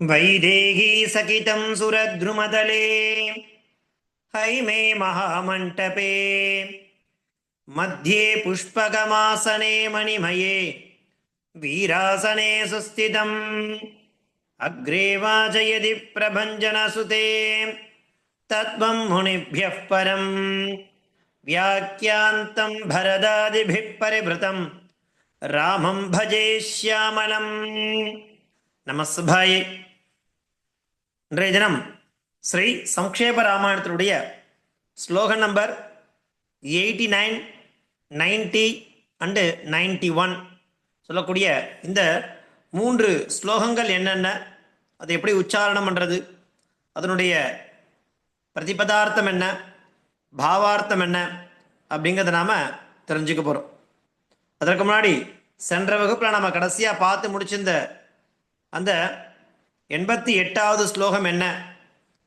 वैदेही सकितं सुरद्रुमदले हैमे महामण्टपे मध्ये पुष्पकमासने मणिमये वीरासने सुस्थितम् अग्रे वाचयति प्रभञ्जनसुते तत्त्वं मुनिभ्यः परं व्याख्यान्तं भरदादिभिः परिभृतं रामं भजे श्यामलम् நமஸ்பாயே. இன்றைய தினம் ஸ்ரீ சம்க்ஷேப ராமாயணத்தினுடைய ஸ்லோகன் நம்பர் 89, 90 அண்டு 91 சொல்லக்கூடிய இந்த 3 ஸ்லோகங்கள் என்னென்ன, அதை எப்படி உச்சாரணம் பண்ணுறது, அதனுடைய பிரதிபதார்த்தம் என்ன, பாவார்த்தம் என்ன அப்படிங்கிறத நாம் தெரிஞ்சுக்க போகிறோம். அதற்கு முன்னாடி சென்ற வகுப்பில் நம்ம கடைசியாக பார்த்து முடிச்சிருந்த அந்த 88வது ஸ்லோகம் என்ன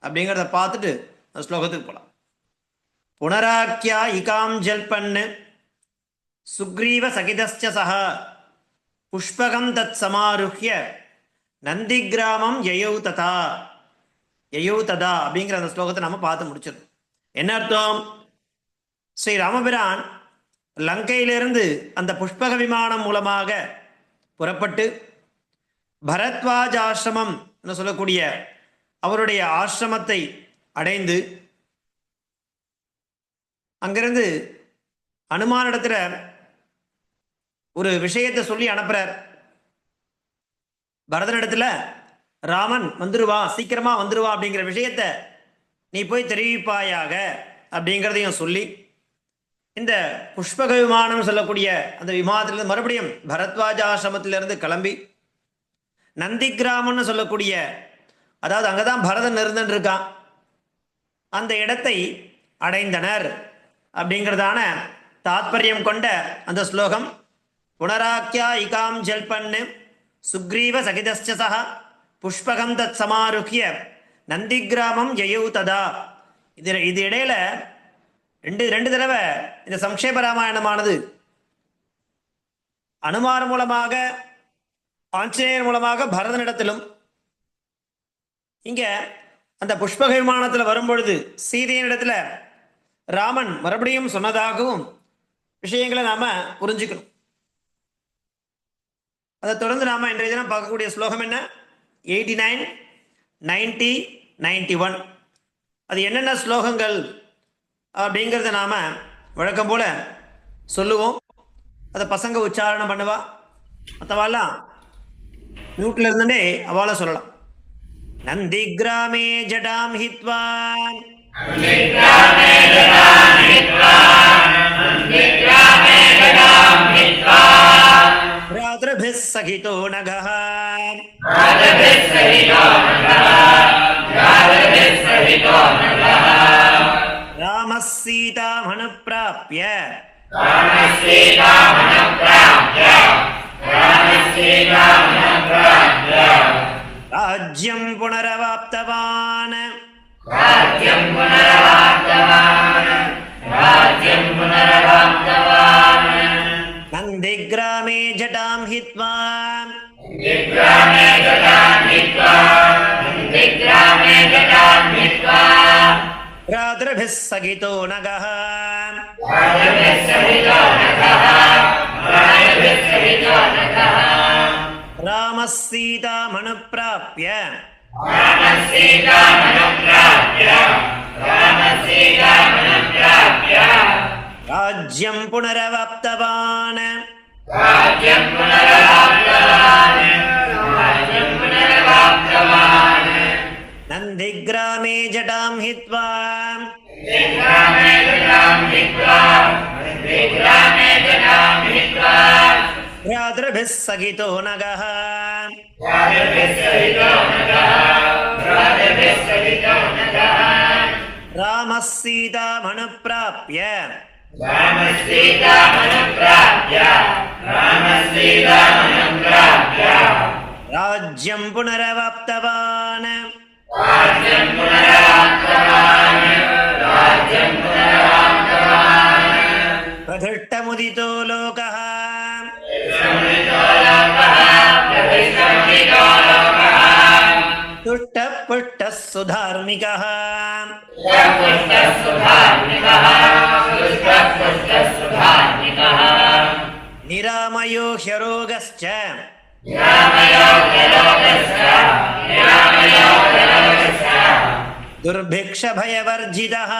அப்படிங்கிறத பார்த்துட்டு அந்த ஸ்லோகத்துக்கு போகலாம். புனராக்கியா இகாம் ஜல்பன்னு சுக்ரீவ சகிதஸ்ச சஹ புஷ்பகம் தத் சமாருஹ்ய நந்தி கிராமம் யயௌ ததா அப்படிங்கிற அந்த ஸ்லோகத்தை நம்ம பார்த்து முடிச்சிருந்தோம். என்ன அர்த்தம்? ஸ்ரீ ராமபிரான் லங்கையிலிருந்து அந்த புஷ்பக விமானம் மூலமாக புறப்பட்டு பரத்வாஜ் ஆசிரமம் என்று சொல்லக்கூடிய அவருடைய ஆசிரமத்தை அடைந்து அங்கிருந்து அனுமானிடத்துல ஒரு விஷயத்தை சொல்லி அனுப்புறார். பரதனிடத்துல ராமன் வந்துருவா, சீக்கிரமா வந்துருவா அப்படிங்கிற விஷயத்தை நீ போய் தெரிவிப்பாயாக அப்படிங்கிறதையும் சொல்லி இந்த புஷ்பக விமானம் சொல்லக்கூடிய அந்த விமானத்திலிருந்து மறுபடியும் பரத்வாஜ் ஆசிரமத்திலிருந்து கிளம்பி நந்தி கிராமம்னு சொல்லக்கூடிய, அதாவது அங்கதான் பரதன் இருந்துட்டு இருக்கான், அந்த இடத்தை அடைந்தனர் அப்படிங்கிறதான தாத்பரியம் கொண்ட அந்த ஸ்லோகம். புனராக்கியா இகாம் ஜல்பன்னு சுக்ரீவ சகிதஸ்ச சஹ புஷ்பகம் தத் சமாருஹ்ய நந்தி கிராமம் யயௌ ததா. இது இடையில ரெண்டு தடவை இந்த சம்க்ஷேப ராமாயணமானது அனுமார் மூலமாக ஆஞ்சநேயர் மூலமாக பரதனிடத்திலும், இங்க அந்த புஷ்பக விமானத்தில் வரும்பொழுது சீதையனிடத்துல ராமன் மறுபடியும் சொன்னதாகவும் விஷயங்களை நாம புரிஞ்சுக்கணும். அதை தொடர்ந்து நாம இன்றைய தினம் பார்க்கக்கூடிய ஸ்லோகம் என்ன? 89, 90, 91. அது என்னென்ன ஸ்லோகங்கள் அப்படிங்கிறத நாம வழக்கம் போல சொல்லுவோம். அதை பசங்க உச்சாரணம் பண்ணுவா, மற்றவாலாம் மியூட்ல இருந்துட்டே அவளை சொல்லலாம். நந்தி கிராமே ஜடாம் ஹித்வா ராத்ரபிஸ் சகிதோ நகஹ ராமः சீதாம் அனுப்ராப்ய ராஜ்யம் புனரவாப்தவான் நந்தி கிராமே ஜடாம் ஹித்வா ராத்ரபிஸ் சகிதோ நகஹ ராமः சீதாம் அனுப்ராப்ய ராஜ்யம் புனரவாப்தவான் நந்தி கிராமே ஜடாம் ஹித்வா ராத்ரபிஸ் சகிதோ நகஹ ராமः சீதாம் அனுப்ராப்ய ராஜ்யம் புனரவாப்தவான் பிரதிஷ்டமுதிதோ லோகः दुष्टपुष्टः सुधार्मिकः निरामयो ह्यरोगश्च दुर्भिक्षभयवर्जितः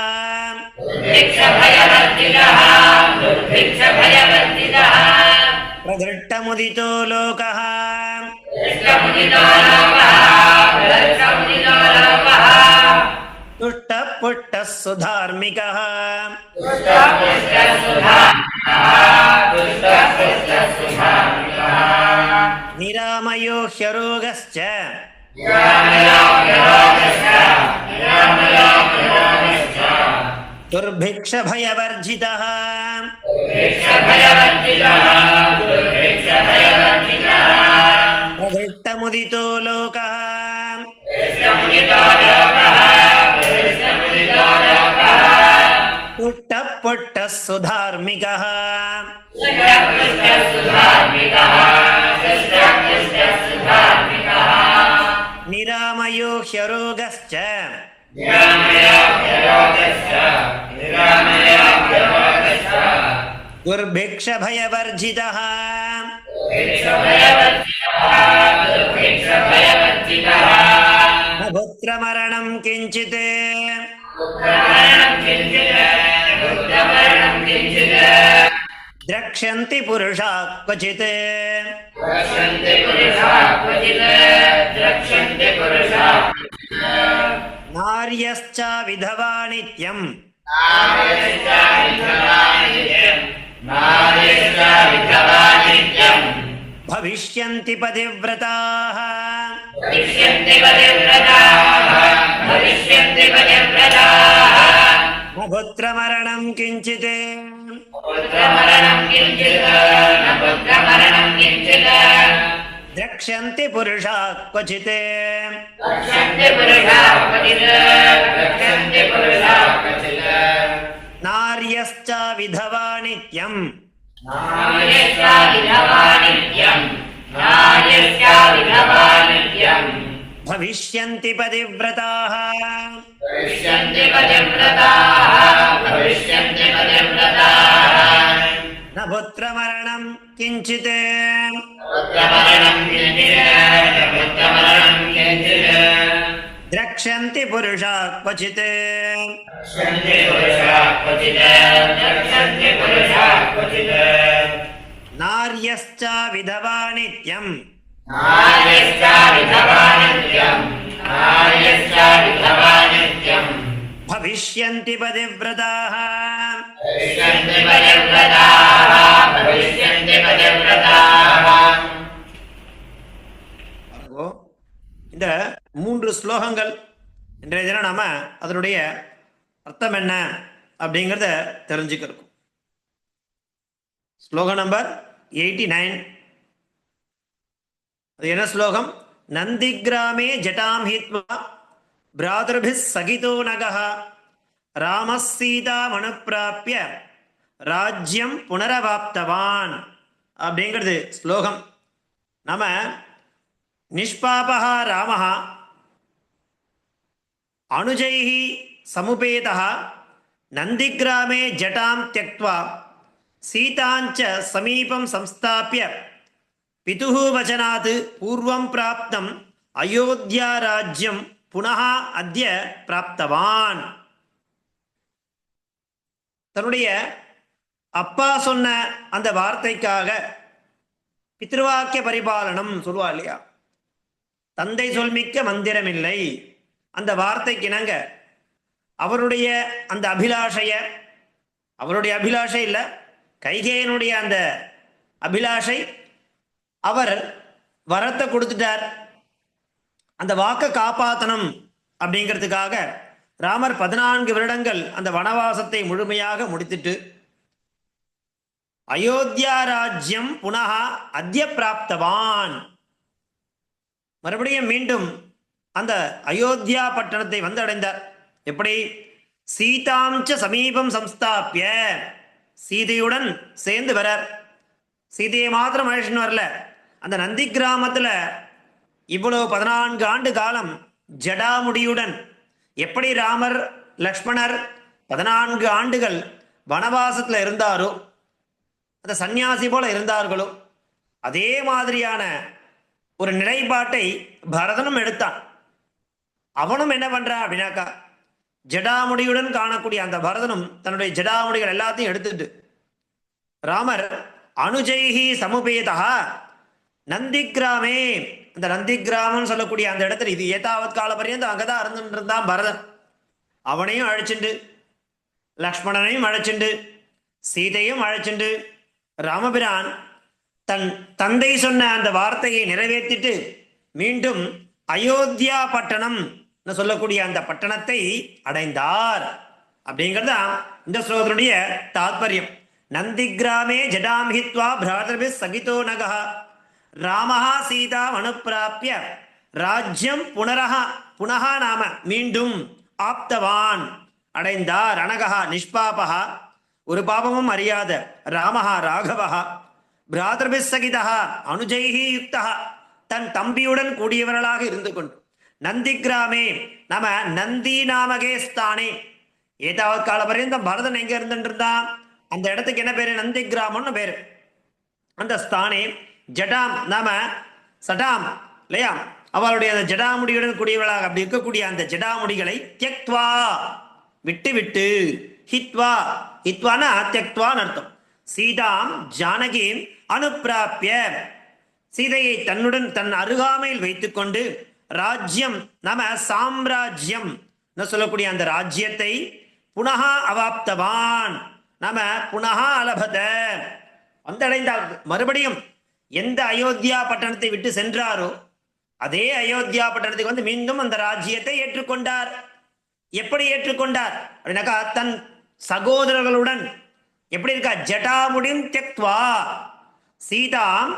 प्रधृष्टमुदितो लोकः दुष्टपुष्टः सुधार्मिकः निरामयो ह्यरोगश्च दुर्भिक्षभयवर्जितः प्रधृष्टमुदितो लोकः दुष्टपुष्टः सुधार्मिकः निरामयो ह्यरोगश्च दुर्भिक्षभयवर्जितः न पुत्रमरणं किञ्चित् द्रक्ष्यन्ति पुरुषा क्वचित् नार्यश्च विधवा नित्यम् भविष्यन्ति पतिव्रताः न पुत्रमरणं किञ्चित् द्रक्ष्यन्ति पुरुषा क्वचित् नार्यश्च विधवा नित्यम् भविष्यन्ति पतिव्रताः न पुत्रमरणं किञ्चित् द्रक्ष्यन्ति पुरुषा क्वचित् नार्यश्च विधवा नित्यम् भविष्यन्ति पतिव्रताः இந்த 3 ஸ்லோகங்கள் இன்றைய தினம் நாம அதனுடைய அர்த்தம் என்ன அப்படிங்கிறத தெரிஞ்சுக்கிறோம். ஸ்லோகம் நம்பர் 89. அது என்ன ஸ்லோகம்? நந்திகிராமே ஜட்டாம் ஹித்வா பிராதர்பிஸ் சகிதோ நகः ராமஸ் சீதாம் அனுப்பிராப்ய ராஜ்யம் புனரவாப்தவான் அப்படிங்கிறது ஸ்லோகம். நாம நிஷ்பாபः ராமः அனுஜைः சமுபேதः நந்திகிராமே ஜட்டாம் த்யக்த்வா சீதாஞ்ச சமீபம் சம்ஸ்தாப்ய பிதுः வச்சனாத் பூர்வம் பிராப்தம் அயோத்தியா ராஜ்யம் புனः அத்ய பிராப்தவான். தன்னுடைய அப்பா சொன்ன அந்த வார்த்தைக்காக பித்ருவாக்கிய பரிபாலனம் சொல்லுவா இல்லையா, தந்தை சொல்மிக்க மந்திரமில்லை, அந்த வார்த்தைக்கு இணங்க அவருடைய அந்த அபிலாஷைய, அவருடைய அபிலாஷை இல்லை கைகேயனுடைய அந்த அபிலாஷை, அவர் வரத்தை கொடுத்துட்டார். அந்த வாக்கை காப்பாற்றணும் அப்படிங்கிறதுக்காக ராமர் 14 வருடங்கள் அந்த வனவாசத்தை முழுமையாக முடித்துட்டு அயோத்தியா ராஜ்யம் புனः அத்ய பிராப்தவான், மறுபடியும் மீண்டும் அந்த அயோத்தியா பட்டணத்தை வந்து அடைந்தார். எப்படி? சீதாம்ச சமீபம் சம்ஸ்தாபிய, சீதையுடன் சேர்ந்து வரார். சீதையை மாத்திரம் அழைச்சின்னு வரல, அந்த நந்தி கிராமத்தில் இவ்வளவு 14 ஆண்டு காலம் ஜடாமுடியுடன் எப்படி ராமர் லக்ஷ்மணர் 14 ஆண்டுகள் வனவாசத்தில் இருந்தாரோ, அந்த சந்நியாசி போல இருந்தார்களோ, அதே மாதிரியான ஒரு நிலைப்பாட்டை பரதனும் எடுத்தான். அவனும் என்ன பண்றான் அப்படின்னாக்கா, ஜடாமுடியுடன் காணக்கூடிய அந்த பரதனும் தன்னுடைய ஜடாமுடிகள் எல்லாத்தையும் எடுத்துட்டு ராமர் அனுஜைஹி சமுபேதா நந்திகிராமே, அந்த நந்திகிராமம் சொல்லக்கூடிய அந்த இடத்துல, இது ஏதாவது கால பரியந்தம் அங்கதான் இருந்துட்டு இருந்தான் பரதன். அவனையும் அழைச்சிண்டு, லக்ஷ்மணனையும் அழைச்சிண்டு, சீதையும் அழைச்சிண்டு ராமபிரான் தன் தந்தை சொன்ன அந்த வார்த்தையை நிறைவேற்றிட்டு மீண்டும் அயோத்தியா பட்டணம் சொல்லக்கூடிய அந்த பட்டணத்தை அடைந்தார். அப்படிங்கிறது இந்த ஸ்லோகத்தினுடைய தாத்பரியம். நந்திகிராமே ஜடாம் ஹித்வா பிராதர்பி சகிதோ நகா ராமஹா சீதா அனுப்பிராப்பிய ராஜ்யம் புனகா நாம மீண்டும் ஆப்தவான் அடைந்தார். அனகா நிஷ்பாபகா, ஒரு பாபமும் அறியாத ராமஹா ராகவஹா பிராதர்பி சகிதா அனுஜைஹி யுக்தா, தன் தம்பியுடன் கூடியவர்களாக இருந்து கொண்டு நந்திகிராமே நாம நந்தி நாமகே ஸ்தானே, ஏதாவது கால பரியந்தம் பரதன் எங்க இருந்துட்டு இருந்தான், அந்த இடத்துக்கு என்ன பேரு, நந்தி கிராமம்னு பேரு. அந்த ஸ்தானே ஜடாம் நாம சடாம் இல்லையா, அவளுடைய அந்த ஜடாமுடியுடன் கூடியவளாக அப்படி இருக்கக்கூடிய அந்த ஜடாமுடிகளை தியக்த்வா விட்டு விட்டு, ஹித்வா ஹித்வானா தியக்த்வான்னு அர்த்தம், சீதாம் ஜானகிம் அனுப்பிராப்பிய, சீதையை தன்னுடன் தன் அருகாமையில் வைத்துக்கொண்டு ராஜ்யம் நாம சாம்ராஜ்யம் சொல்லக்கூடிய அந்த ராஜ்யத்தை புனகா அவாப்தவான் நாம புனகா அலபத வந்தடைந்தார். மறுபடியும் எந்த அயோத்தியா பட்டணத்தை விட்டு சென்றாரோ அதே அயோத்தியா பட்டணத்துக்கு வந்து மீண்டும் அந்த ராஜ்யத்தை ஏற்றுக்கொண்டார். எப்படி ஏற்றுக்கொண்டார் அப்படின்னாக்கா, தன் சகோதரர்களுடன் எப்படி இருக்கா, ஜடாமுடிம் தியக்த்வா சீதாம்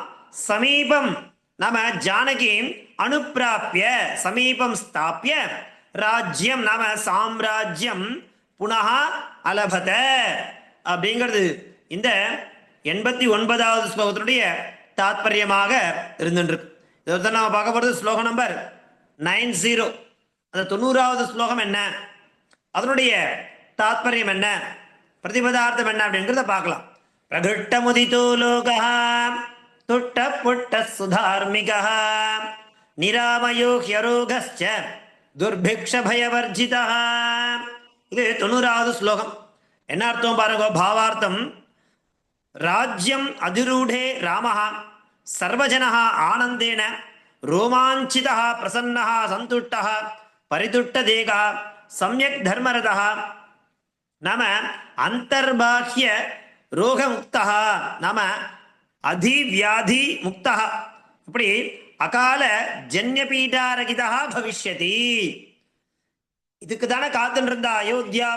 சமீபம் நாம ஜானகிம் அனுப்பிராப்பிய சமீபம் ஸ்தாபிய ராஜ்யம் நாம சாம்ராஜ்யம் புனகா அலபத அப்படிங்கிறது இந்த 89வது ஸ்லோகத்தினுடைய தாத்பரியமாக இருந்துருக்கு. இதை நாம பார்க்க போறது ஸ்லோகம் நம்பர் 90. அந்த 90வது ஸ்லோகம் என்ன, அதனுடைய தாத்பரியம் என்ன, பிரதிபதார்த்தம் என்ன அப்படிங்கிறத பார்க்கலாம். பிரகிட்ட முதிதோ லோகா துட்ட புட்ட சுதார்மிகா நிராமயோ ஹ்யரோகஸ்ச துர்பிக்ஷ பயவர்ஜிதா. இது 90வது ஸ்லோகம். என்ன அர்த்தம் பாருங்க, பாவார்த்தம். ராஜ்யம் அதிரூடே ராமஹ சர்வஜனஹ ஆனந்தேன ரோமாஞ்சிதஹ பிரசன்னஹ சந்துஷ்டஹ பரிதுஷ்டதேகா சம்யக் தர்மரதஹ நாம அந்தர்பாஹ்ய ரோகமுக்தஹ நாம அதிவியாதி முக்தஹ, இப்படி அகால ஜன்யபீடாரகிதா பவிஷ்யதி. இதுக்கு தானே காத்துன்னு இருந்தா அயோத்தியா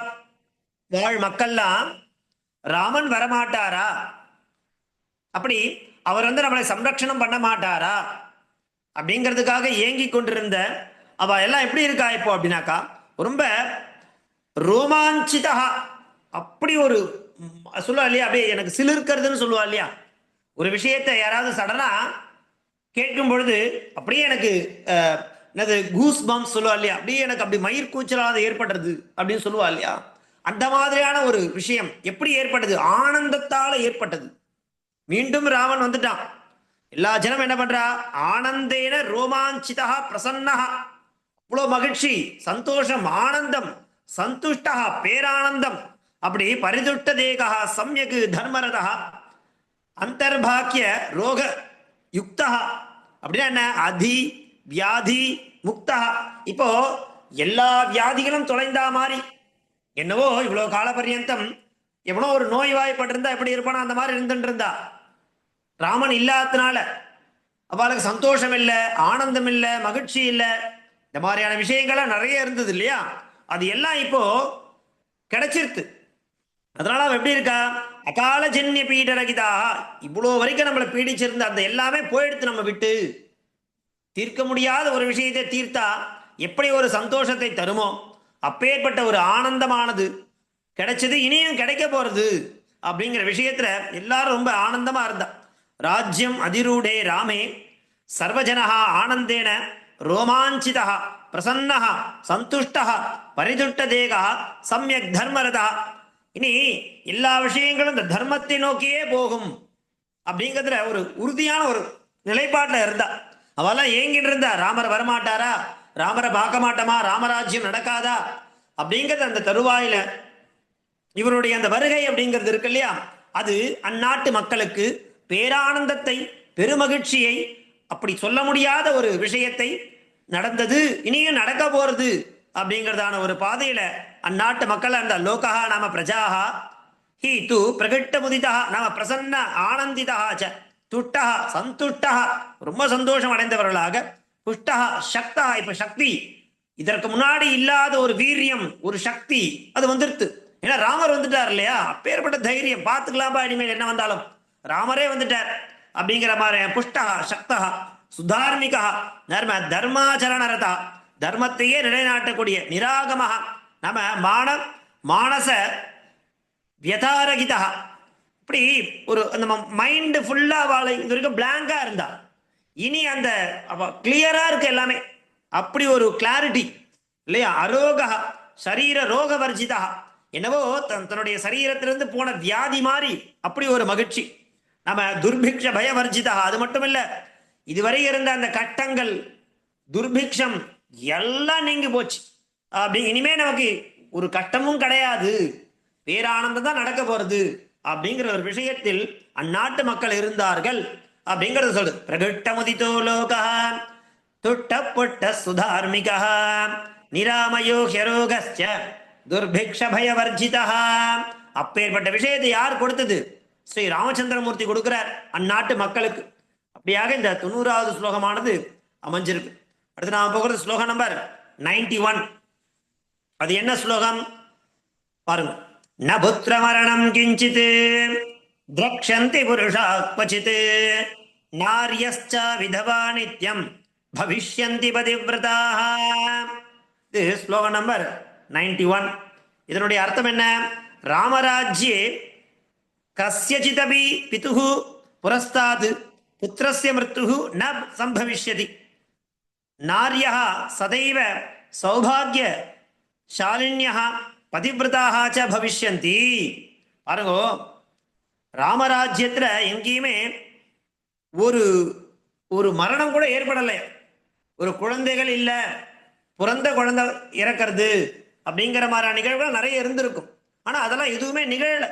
வாழ் மக்கள்லாம், ராமன் வரமாட்டாரா, அப்படி அவர் வந்து நம்மளை சம்ரட்சணம் பண்ண மாட்டாரா அப்படிங்கிறதுக்காக ஏங்கி கொண்டிருந்த அவ எல்லாம் எப்படி இருக்கா இப்போ அப்படின்னாக்கா, ரொம்ப ரோமாஞ்சிதா, அப்படி ஒரு சொல்லுவா இல்லையா, அப்படியே எனக்கு சிலிர்க்கிறதுன்னு சொல்லுவா இல்லையா, ஒரு விஷயத்தை யாராவது சடனா கேட்கும் பொழுது அப்படியே எனக்கு என்னது கூஸ் பம்ப் சொல்லுவா இல்லையா, அப்படியே எனக்கு அப்படி மயிர் கூச்சலாக ஏற்படுறது அப்படின்னு சொல்லுவா இல்லையா, அந்த மாதிரியான ஒரு விஷயம் எப்படி ஏற்பட்டது, ஆனந்தத்தால ஏற்பட்டது. மீண்டும் ராமன் வந்துட்டான். எல்லா ஜனம் என்ன பண்றா, ஆனந்தேன ரோமாஞ்சிதா பிரசன்னஹா, அவ்வளோ மகிழ்ச்சி, சந்தோஷம், ஆனந்தம், சந்துஷ்டா பேரானந்தம், அப்படி பரிதுஷ்ட தேகா சம்யக் தர்மரதா அந்தர்பாக்கிய ரோக யுக்தா, அப்படின்னா என்ன, அதி வியாதி முக்தா, இப்போ எல்லா வியாதிகளும் தொலைந்தா மாதிரி. என்னவோ இவ்வளவு கால பரியந்தம் எவ்வளோ ஒரு நோய் வாய்ப்பட்டிருந்தா எப்படி இருப்பானோ அந்த மாதிரி இருந்துட்டு இருந்தா, ராமன் இல்லாதனால அவளுக்கு சந்தோஷம் இல்லை, ஆனந்தம் இல்லை, மகிழ்ச்சி இல்லை, இந்த மாதிரியான விஷயங்கள்லாம் நிறைய இருந்தது இல்லையா, அது எல்லாம் இப்போ கிடைச்சிருத்து. அதனால அவன் எப்படி இருக்கா, அகால ஜன்ய பீடரகிதா, இவ்வளோ வரைக்கும் நம்மளை பீடிச்சிருந்த அந்த எல்லாமே போயிடுத்து, நம்ம விட்டு தீர்க்க முடியாத ஒரு விஷயத்தை தீர்த்தா எப்படி ஒரு சந்தோஷத்தை தருமோ அப்பேற்பட்ட ஒரு ஆனந்தமானது கிடைச்சது, இனியும் கிடைக்க போறது அப்படிங்கிற விஷயத்துல எல்லாரும் ரொம்ப ஆனந்தமா இருந்தா. ராஜ்யம் அதிரூடே ராமே சர்வஜனஹா ஆனந்தேன ரோமாஞ்சிதா பிரசன்னஹ சந்துஷ்டஹ பரிதுட்ட தேகா சம்யக் தர்மரதா. இனி எல்லா விஷயங்களும் இந்த தர்மத்தை நோக்கியே போகும் அப்படிங்கிறதுல ஒரு உறுதியான ஒரு நிலைப்பாட்டில் இருந்தா. அவெல்லாம் ஏங்கிட்டு இருந்தா, ராமர் வரமாட்டாரா, ராமரை பார்க்க மாட்டோமா, ராமராஜ்யம் நடக்காதா அப்படிங்கிறது அந்த தருவாயில இவருடைய அந்த வருகை அப்படிங்கிறது இருக்கு இல்லையா, அது அந்நாட்டு மக்களுக்கு பேரானந்தத்தை பெருமகிழ்ச்சியை அப்படி சொல்ல முடியாத ஒரு விஷயத்தை நடந்தது, இனியும் நடக்க போறது அப்படிங்கிறதான ஒரு பாதையில அந்நாட்டு மக்கள் அந்த லோகா நாம பிரஜாகா ஹி து பிரகட்ட முதிதா நாம பிரசன்ன ஆனந்திதா ச துட்டா சந்துஷ்டா ரொம்ப சந்தோஷம் அடைந்தவர்களாக புஷ்டா சக்தா இப்ப சக்தி இதற்கு முன்னாடி இல்லாத ஒரு வீரியம் ஒரு சக்தி அது வந்துருத்து. ஏன்னா ராமர் வந்துட்டார் இல்லையா, அப்பேற்பட்ட தைரியம் பார்த்துக்கலாம்பா இனிமேல் என்ன வந்தாலும் ராமரே வந்துட்டார் அப்படிங்கிற மாதிரி புஷ்டா சக்தா சுதார்மிகா தர்ம தர்மாச்சரணரதா தர்மத்தையே நிலைநாட்டக்கூடிய நிராகமஹா நம்ம மானச வியதாரகிதா. இப்படி ஒரு நம்ம மைண்டு ஃபுல்லா வாழை இது வரைக்கும் பிளாங்கா இருந்தா இனி அந்த கிளியரா இருக்கு எல்லாமே, அப்படி ஒரு கிளாரிட்டி இல்லையா. அரோகா சரீர ரோக வர்ஜிதா என்னவோ தன்னுடைய சரீரத்திலிருந்து போன வியாதி மாதிரி அப்படி ஒரு மகிழ்ச்சி. நம்ம துர்பிக்ஷ பய வர்ஜிதா அது மட்டும் இல்ல, இதுவரை இருந்த அந்த கட்டங்கள் துர்பிக்ஷம் எல்லாம் நீங்கி போச்சு. அப்படி இனிமே நமக்கு ஒரு கட்டமும் கிடையாது, பேரானந்தம் தான் நடக்க போறது அப்படிங்கிற ஒரு விஷயத்தில் அந்நாட்டு மக்கள் இருந்தார்கள் அப்படிங்கறத சொல்லு. பிரகட்ட முதிதோ லோகா துட்ட பொட்ட சுதார்மிகா நிராமயோ ஹரோகஸ்ச துர்பிக்ஷ பயவர்ஜிதா. அப்பேற்பட்ட விஷயத்தை யார் கொடுத்தது? ஸ்ரீ ராமச்சந்திரமூர்த்தி கொடுக்கிறார் அந்நாட்டு மக்களுக்கு. அப்படியாக இந்த 90வது ஸ்லோகமானது அமைஞ்சிருக்கு. அடுத்து நாம போகிறது ஸ்லோகம் நம்பர் 91. அது என்ன ஸ்லோகம் பாருங்க. ந புத்திர மரணம் கிஞ்சித் திரக்ஷந்தி புருஷா க்வசித் நார்யஸ்ச விதவா நித்யம் பவிஷ்யந்தி பதிவ்ரதாः. இது ஸ்லோகம் நம்பர் 91. இதனுடைய அர்த்தம் என்ன? ராமராஜ்யே கஸ்யசிதபி பிதுஹு புரஸ்தாத் புத்திரஸ்ய மிருத்யுஹு ந சம்பவிஷ்யதி நார்யः சதைவ சௌபாகிய ஷாலின்யः பதிவிரதாக ச பவிஷ்யந்தி. பாருங்க, ராமராஜ்யத்துல எங்கேயுமே ஒரு ஒரு மரணம் கூட ஏற்படலை, ஒரு குழந்தைகள் இல்ல, பிறந்த குழந்தை இறக்கிறது அப்படிங்கிற மாதிரி நிகழ்வுகள் நிறைய இருந்திருக்கும். ஆனா அதெல்லாம் எதுவுமே நிகழல.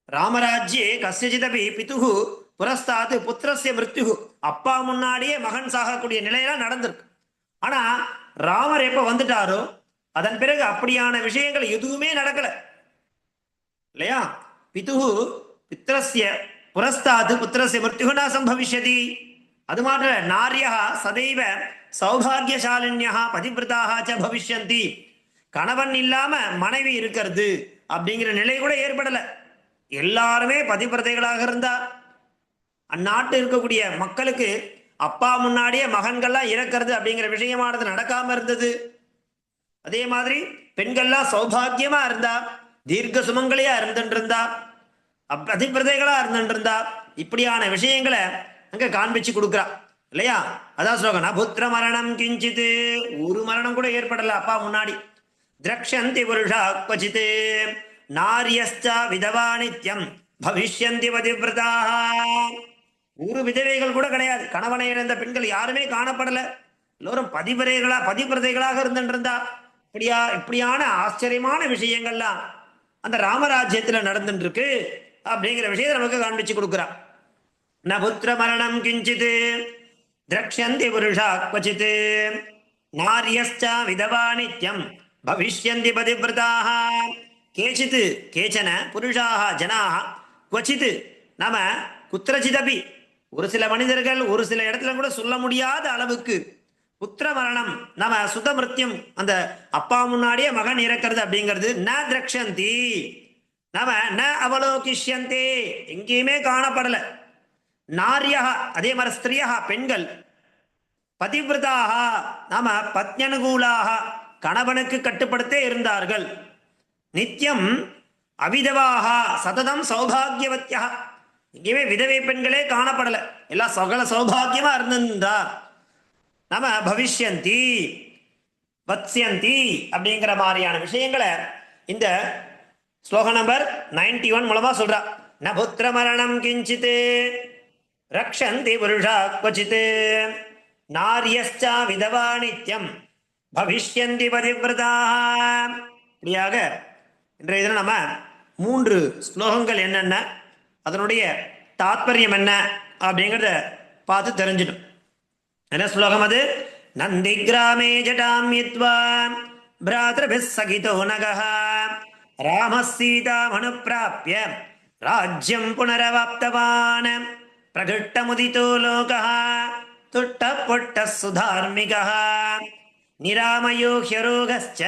ராமராஜ்யே கஸ்யசிதபி பிதுஹு புரஸ்தாத் புத்திரஸ்ய மிருத்யுஹு அப்பா முன்னாடியே மகன் சாகக்கூடிய நிலையெல்லாம் நடந்திருக்கு. ஆனா ராமர் எப்ப வந்துட்டாரோ அதன் பிறகு அப்படியான விஷயங்கள் எதுவுமே நடக்கல இல்லையா. பிதுஹு பித்ரஸ்ய புரஸ்தாத் புத்திரஸ்ய மிருத்யுஹு ந சம்பவிஷ்யதி. அது மாத்திர நார்யா சதைவ சௌபாகியசாலின்யா பதிவிரதாக ச பவிஷ்யந்தி. கணவன் இல்லாம மனைவி இருக்கிறது அப்படிங்கிற நிலை கூட ஏற்படல. எல்லாருமே பதிவிரதைகளாக இருந்தா அந்நாட்டு இருக்கக்கூடிய மக்களுக்கு அப்பா முன்னாடியே மகன்கள்லாம் இறக்கிறது அப்படிங்கிற விஷயமானது நடக்காம இருந்தது. அதே மாதிரி பெண்கள்லாம் சௌபாகியமா இருந்தா, தீர்க்க சுமங்கலியா இருந்துருந்தா, பதிவிரதைகளா இருந்துருந்தா, இப்படியான விஷயங்களை அங்க காண்பிச்சு கொடுக்குறா இல்லையா. அதான் ஸ்லோகம். புத்திர மரணம் கிஞ்சித் ஒரு மரணம் கூட ஏற்படல அப்பா முன்னாடி. திரக்ஷந்தி புருஷா க்வசித் நார்யஸ்ச விதவா நித்யம் பவிஷ்யந்தி பதிவிரதாः. ஒரு விதவைகள் கூட கிடையாது, கணவனை இழந்த பெண்கள் யாருமே காணப்படல, எல்லோரும் பதிவிரதைகளாக இருந்துருந்தா. இப்படியான ஆச்சரியமான விஷயங்கள்லாம் அந்த ராமராஜ்யத்துல நடந்துட்டு இருக்கு அப்படிங்கிற விஷயத்தை நமக்கு காண்பிச்சு கொடுக்குறா. ந புத்திர மரணம் கிஞ்சித் திரக்ஷந்தி புருஷா க்வசித் நார்யஸ்ச விதவா நித்யம் பவிஷ்யந்தி பதிவிரதாः. கேச்சித் கேச்சன புருஷாக ஜனாக க்வசித் நாம குத்திரச்சிதபி ஒரு சில மனிதர்கள் ஒரு சில இடத்துல கூட சொல்ல முடியாத அளவுக்கு புத்திர மரணம் நம்ம சுதமிருத்தியம் அந்த அப்பா முன்னாடியே மகன் இறக்கிறது அப்படிங்கிறது ந திரக்ஷந்தி நாம ந அவலோகிஷ்யந்தே எங்கேயுமே காணப்படல. நாரியா அதே மாதிரி ஸ்திரியா பெண்கள், பதிவிரதாக நாம பத்னனுகூலாக கணவனுக்கு கட்டுப்படுத்தே இருந்தார்கள். நித்தியம் அவிதவாக சததம் சௌபாகியவத்தியா எங்கேயுமே விதவை பெண்களே காணப்படல, எல்லாம் சகல சௌபாகியமா இருந்திருந்தா. நம்ம பவிஷ்யந்தி வத்ஸ்யந்தி அப்படிங்கிற மாதிரியான விஷயங்களை இந்த ஸ்லோகம் நம்பர் 91 மூலமா சொல்றா. ந புத்திர மரணம் கிஞ்சித் ரக்ஷந்தி புருஷா க்வசித் நாரியஸ்சா விதவா நித்யம் பவிஷ்யந்தி பதிவிரதாக. இப்படியாக இன்றைய தினம் நம்ம 3 ஸ்லோகங்கள் என்னென்ன, அதனுடைய தாத்பரியம் என்ன அப்படிங்கிறத பார்த்து தெரிஞ்சிடும். என்ன ஸ்லோகம் அது? நந்தி கிராமே ஜடாம்யித்வா பிராத்ருபிஸ் சகிதோ நகः ராமः சீதாமனுப்ராப்ய ராஜ்யம் புனரவாப்தவான் பிரகிருஷ்டமுதிதோ லோகः துட்டः புட்டः சுதார்மிகः நிராமயோ ஹ்யரோகஸ்ச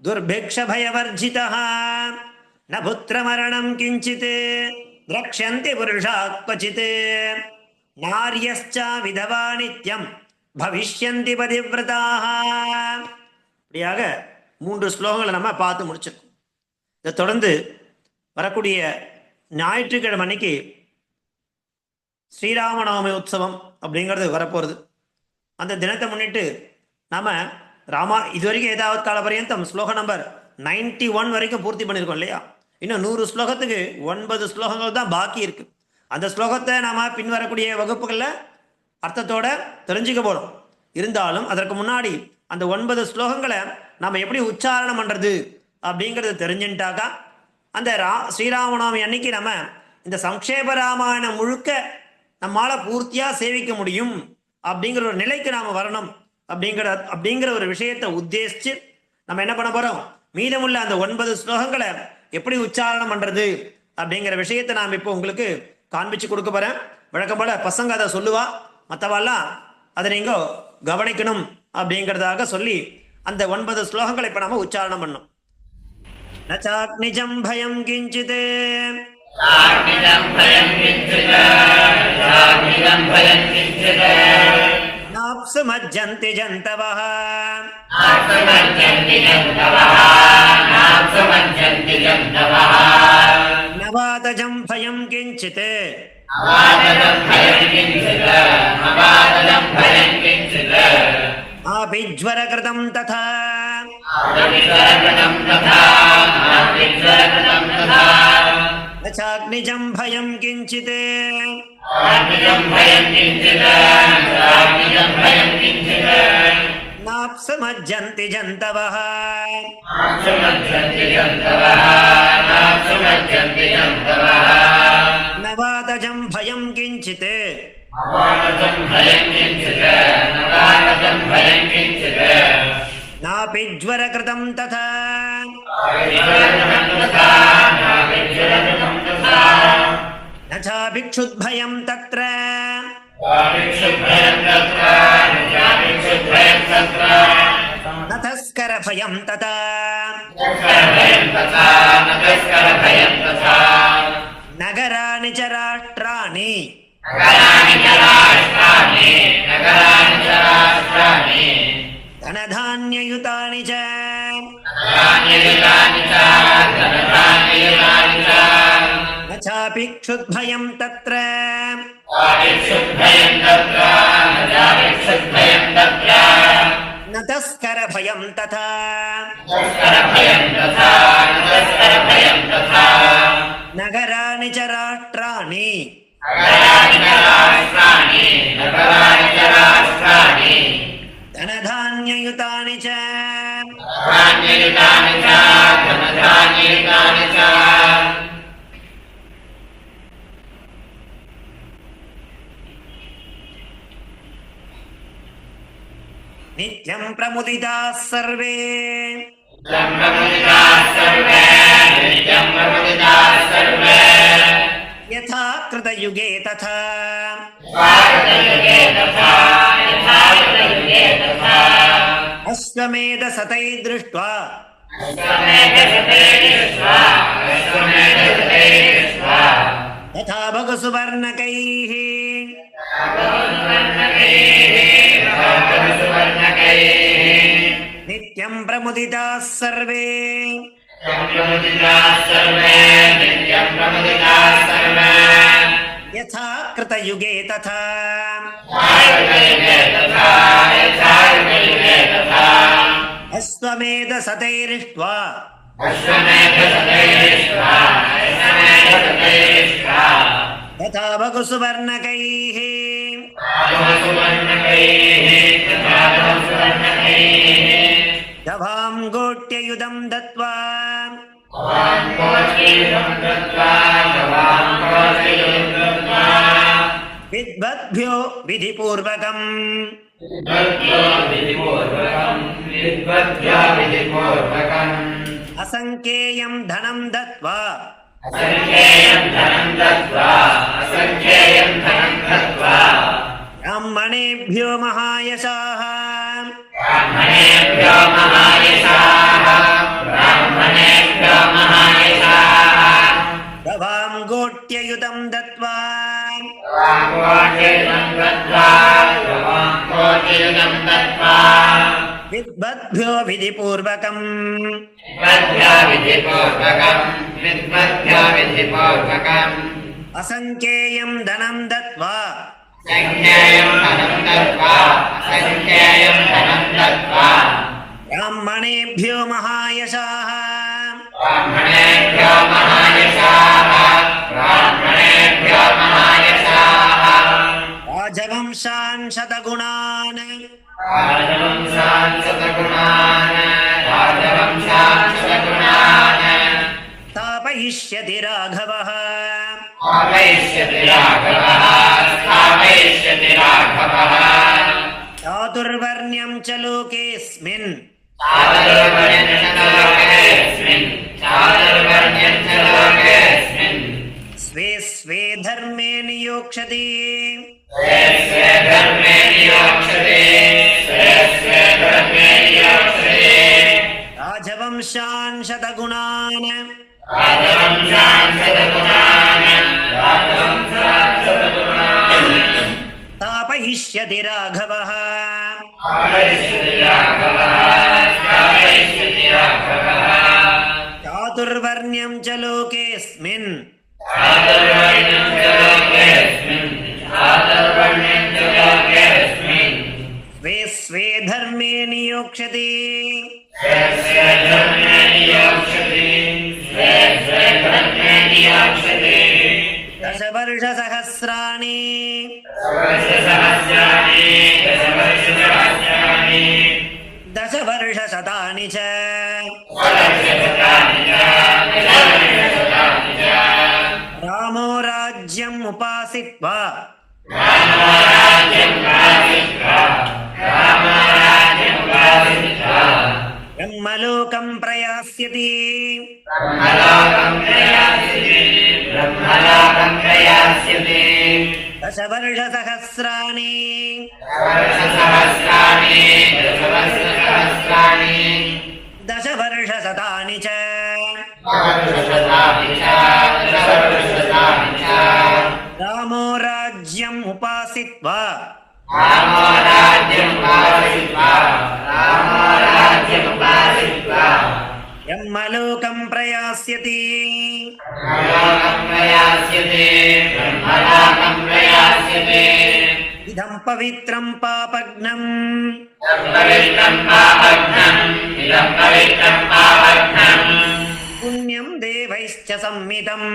துர்பிக்ஷபயவர்ஜிதः ந புத்திரமரணம் கிஞ்சித் ரக்ஷந்தி புருஷா க்வசித் நாரியஸ்சா விதவா நித்யம் பவிஷ்யந்தி பதிவிரதாக. இப்படியாக 3 ஸ்லோகங்களை நம்ம பார்த்து முடிச்சிருக்கோம். இதை தொடர்ந்து வரக்கூடிய ஞாயிற்றுக்கிழமை அன்னைக்கு ஸ்ரீராமநவமி உற்சவம் அப்படிங்கிறது வரப்போகிறது. அந்த தினத்தை முன்னிட்டு நாம இதுவரைக்கும் ஏதாவது கால பரியந்தம் ஸ்லோகம் நம்பர் 91 வரைக்கும் பூர்த்தி பண்ணியிருக்கோம் இல்லையா? இன்னும் 100 ஸ்லோகத்துக்கு 9 ஸ்லோகங்கள் தான் பாக்கி இருக்கு. அந்த ஸ்லோகத்தை நாம பின்வரக்கூடிய வகுப்புகளில் அர்த்தத்தோட தெரிஞ்சுக்க போறோம். இருந்தாலும் அதற்கு முன்னாடி அந்த 9 ஸ்லோகங்களை நம்ம எப்படி உச்சாரணம் பண்றது அப்படிங்கிறது தெரிஞ்சுட்டாக்கா அந்த ஸ்ரீராமநவமி அன்னைக்கு நம்ம இந்த சம்க்ஷேப ராமாயணம் முழுக்க நம்மால பூர்த்தியா சேவிக்க முடியும் அப்படிங்கிற ஒரு நிலைக்கு நாம வரணும் அப்படிங்கிற ஒரு விஷயத்தை உத்தேசிச்சு நம்ம என்ன பண்ண போறோம், மீதமுள்ள அந்த 9 ஸ்லோகங்களை எப்படி உச்சாரணம் பண்றது அப்படிங்கிற விஷயத்தை நாம் இப்போ உங்களுக்கு காண்பிச்சு கொடுக்க போறேன். வழக்கம் போல பசங்க அதை சொல்லுவா, மற்றவாலாம் அதை நீங்க கவனிக்கணும் அப்படிங்கிறதாக சொல்லி அந்த 9 ஸ்லோகங்களை இப்ப நாம உச்சாரணம் பண்ணோம். நச்சாக்னிஜம் பயம் கிஞ்சித் நாப்சு மஜ்ஜந்தி ஜந்தவஹ நவாதஜம் பயம் கிஞ்சித் ஆபிஜ்வரகிருதம் ததா நச்சாக்னிஜம் பயம் கிஞ்சித் நாப்சு மஜ்ஜந்தி ஜந்தவஹ நவாதஜம் பயம் கிஞ்சித் நாபிஜ்வரகிருதம் ததா நச்சாபிக்ஷுத்பயம் தத்ர நதஸ்கரபயம் ததா நகராணி ச ராஷ்ட்ராணி தனதான்யயுதானி ச நச்சாபிக்ஷுத்பயம் தத்ர நதஸ்கரபயம் ததா நகராணி ச ராஷ்ட்ராணி தனதான்யயுதானி ச நித்யம் பிரமுதிதாः சர்வே யதா கிருதயுகே ததா அஸ்வமேத சதை திருஷ்ட்வா யதா பகு சுவர்ணகைः நித்யம் பிரமுதிதாः சர்வே யதா கிருதயுகே ததா अश्वमेध सतैरिष्ट्वा तथा भगुसुवर्णकैः गवां गोट्ययुधं दत्त्वा विद्वद्भ्यो विधिपूर्वकम् असंख्येयं धनं दत्त्वा ब्राह्मणेभ्यो महायशाः गवां गोट्ययुधं दत्त्वा विद्वद्भ्यो विधिपूर्वकम् असंख्येयं धनं दत्त्वा ब्राह्मणेभ्यो महायशाः राजवंशान् शतगुणान् स्थापयिष्यति राघवः चातुर्वर्ण्यं च लोकेऽस्मिन् स्वे स्वे धर्मे नियोक्ष्यति राजवंशान् शतगुणान् स्थापयिष्यति राघवः चातुर्वर्ण्यं च लोकेऽस्मिन् स्वे स्वे धर्मे नियोक्ष्यति दशवर्षसहस्राणि दशवर्षशतानि च रामो राज्यम् उपासित्वा ब्रह्मलोकं प्रयास्यति दशवर्षसहस्राणि दशवर्षशतानि च रामो राज्यम् उपासित्वा ब्रह्मलोकं प्रयास्यति इदं पवित्रं पापघ्नम् पुण्यं देवैश्च सम्मितम्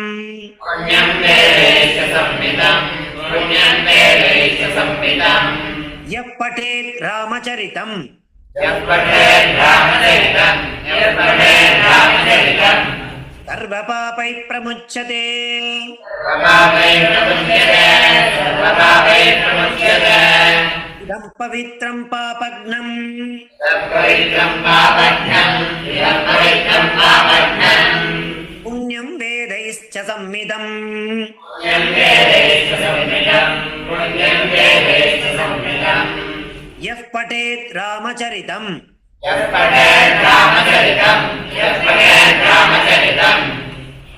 यः पठेत् रामचरितम् सर्वपापैः प्रमुच्यते इदं पवित्रं पापघ्नम् पुण्यं वेदैश्च सम्मितम् यः पठेत् रामचरितम्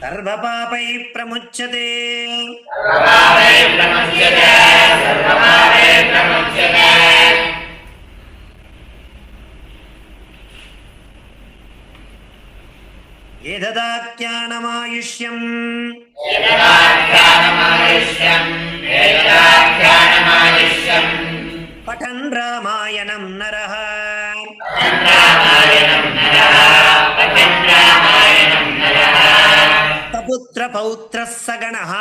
सर्वपापैः प्रमुच्यते एतदाख्यानमायुष्यम् पठन् रामायणं Ramayanam நரஹ சபுத்ர பௌத்ர சகணஹ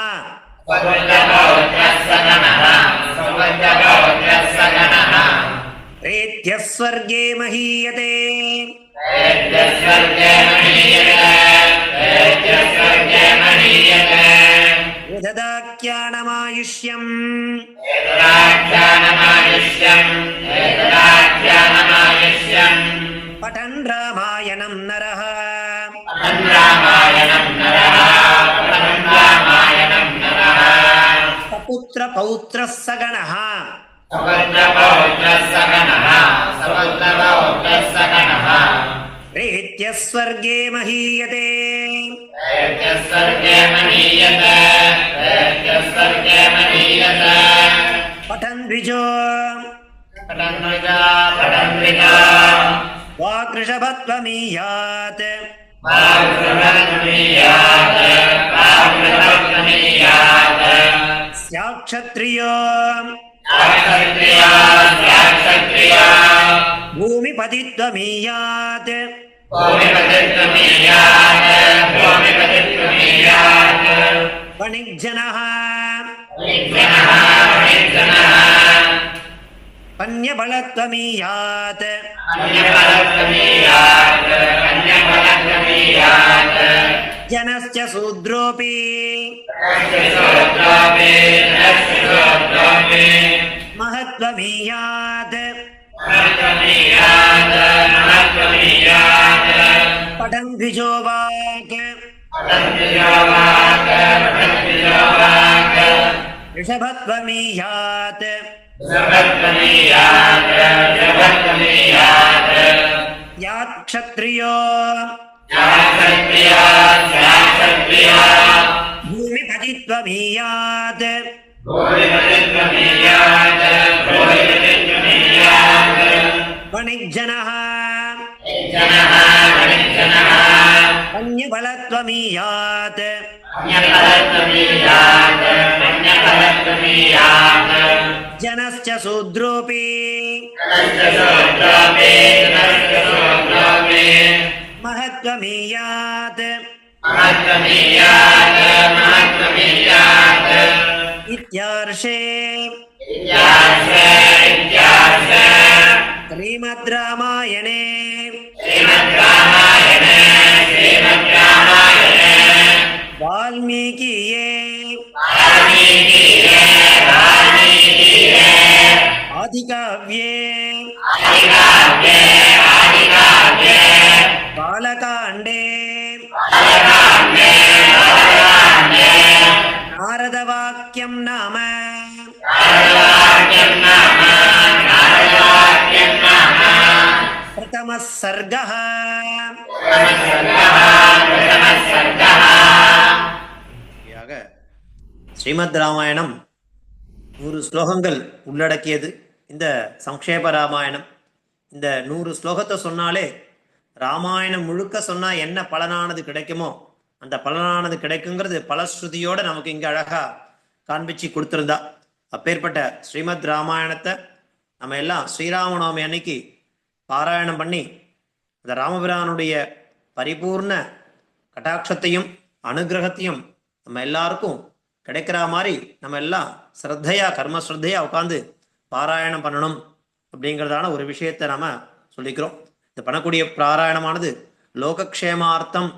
ரேத்யः ஸ்வர்கே மஹீயதே யததாக்யானமாயுஷ்யம் Biden Ramayanam நரஹ சபுத்ர பௌத்ர சகணஹ ரேத்யः ஸ்வர்கே மஹீயதே Biden த்விஜோ வாக்ருஷபத்வமீயாத் ஸ்யாக்ஷத்ரியோ பூமிபதித்வமீயாத் வணிஜ்ஜனः பன்யபலத்வமீயாத் ஜனஸ்ய சூத்ரோபி மஹத்வமீயாத் Biden த்விஜோ walk ரிஷபத்வமீயாத் யாத் க்ஷத்ரியோ பூமிபதித்வமீயாத் வணிஜ்ஜனः பன்யபலத்வமீயாத் ஜனஸ்ய சூத்ரோபி மஹத்வமீயாத் இத்யார்ஷே ஸ்ரீமத் ராமாயணே வால்மீகியே ஆதிகாவ்யே பாலகாண்டே நாரதவாக்கியம் நாம பிரதமः சர்கः. ஸ்ரீமத் ராமாயணம் 100 ஸ்லோகங்கள் உள்ளடக்கியது. இந்த சம்க்ஷேப ராமாயணம் இந்த 100 ஸ்லோகத்தை சொன்னாலே ராமாயணம் முழுக்க சொன்னா என்ன பலனானது கிடைக்குமோ அந்த பலனானது கிடைக்குங்கிறது பலஸ்ருதியோட நமக்கு இங்க அழகா காண்பிச்சு கொடுத்திருந்தா. அப்பேற்பட்ட ஸ்ரீமத் ராமாயணத்தை நம்ம எல்லாம் ஸ்ரீராமநவமி அன்னைக்கு பாராயணம் பண்ணி அந்த ராமபிரானுடைய பரிபூர்ண கட்டாட்சத்தையும் அனுகிரகத்தையும் நம்ம எல்லாருக்கும் கிடைக்கிற மாதிரி நம்ம எல்லாம் ஸ்ரத்தையா கர்மஸ்ரத்தையா உட்காந்து பாராயணம் பண்ணணும் அப்படிங்கிறதான ஒரு விஷயத்தை நாம சொல்லிக்கிறோம். இந்த பண்ணக்கூடிய பாராயணமானது லோகக்ஷேமார்த்தம்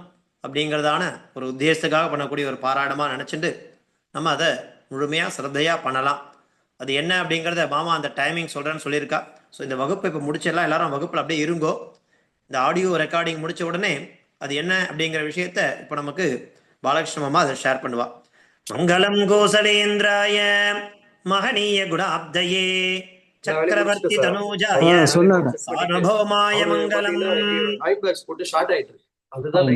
அப்படிங்கிறதான ஒரு உத்தேசத்துக்காக பண்ணக்கூடிய ஒரு பாராயணமா நினைச்சுட்டு நம்ம அதை முழுமையா ஸ்ரத்தையா பண்ணலாம். அது என்ன அப்படிங்கிறத மாமா அந்த டைமிங் சொல்றேன்னு சொல்லியிருக்கா. ஸோ இந்த வகுப்பு இப்போ முடிச்சிடலாம். எல்லாரும் வகுப்புல அப்படியே இருங்கோ. இந்த ஆடியோ ரெக்கார்டிங் முடிச்ச உடனே அது என்ன அப்படிங்கிற விஷயத்த இப்போ நமக்கு பாலகிருஷ்ண மாமா அதை ஷேர் பண்ணுவா. மங்களம் கோசலேந்திராய மகனீய குணாப்தயே சக்கரவர்த்தி தனூஜாய சார்வபௌமாய மங்களம். போட்டு ஷார்ட் ஆயிட்டு அதுதான்